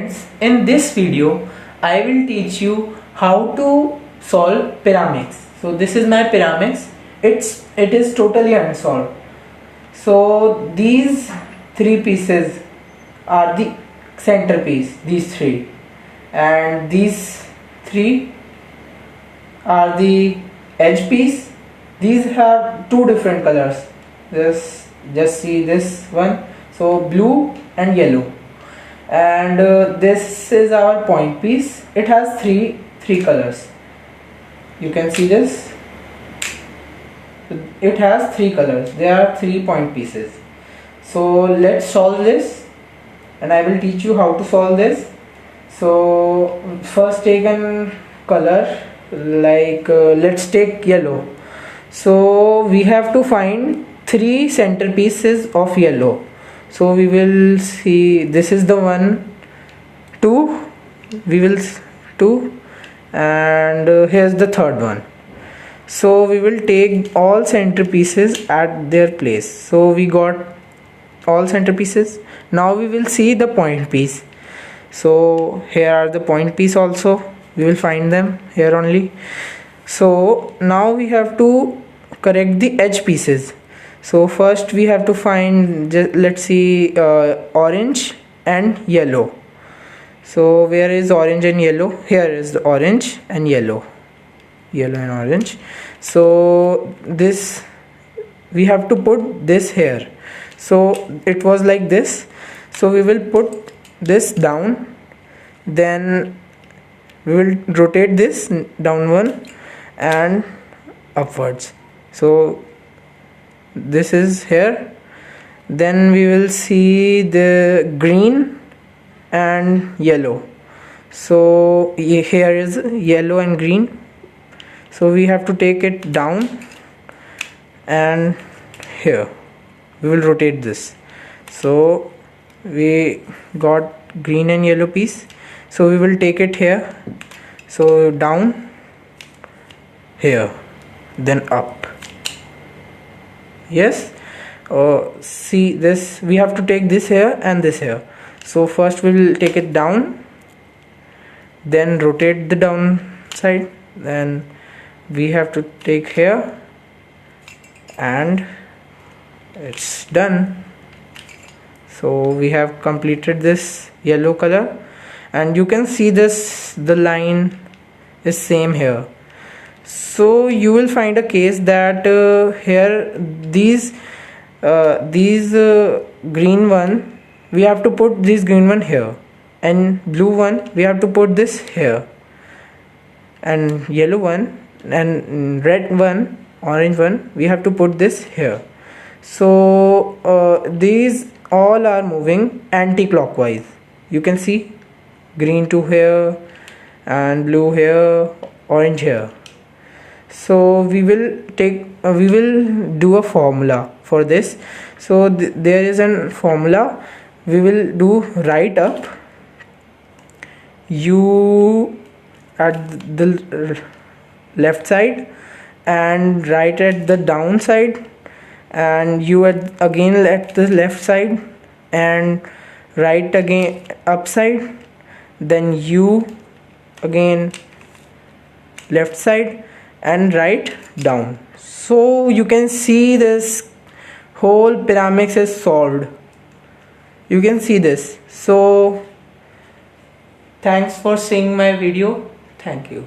friends, in this video I will teach you how to solve Pyraminx. So this is my Pyraminx. It is totally unsolved. So these three pieces are the centerpiece, these three, and these three are the edge piece. These have two different colors. Just see this one, so blue and yellow, and this is our point piece. It has three colors. You can see this. It has three colors. There are 3 point pieces. So let's solve this, and I will teach you how to solve this. So first take an color, like let's take yellow. So we have to find 3 centerpieces of yellow. So we will see, this is the 1, 2, we will 2, and here's the third one. So we will take all centerpieces at their place. So we got all centerpieces. Now we will see the point piece. So here are the point piece also. We will find them here only. So now we have to correct the edge pieces. So first we have to find, let's see, orange and yellow. So where is orange and yellow? Here is the orange and yellow and orange. So this, we have to put this here. So it was like this. So we will put this down, then we will rotate this downward and upwards. So this is here. Then we will see the green and yellow. So here is yellow and green. So we have to take it down, and here we will rotate this. So we got green and yellow piece. So we will take it here. So down, here, then up. Yes. See this, we have to take this here and this here. So first we will take it down, then rotate the down side, then we have to take here, and it's done. So we have completed this yellow color, and you can see this, the line is same here. So you will find a case that here these green one, we have to put this green one here, and blue one we have to put this here, and yellow one and red one, orange one, we have to put this here. So these all are moving anti-clockwise. You can see green to here and blue here, orange here. So we will do a formula for this. So there is a formula. We will do right up, U at the left side, and right at the down side, and U again at the left side, and right again upside, then U again left side, and right down. So you can see this whole Pyraminx is solved. You can see this. So thanks for seeing my video. Thank you.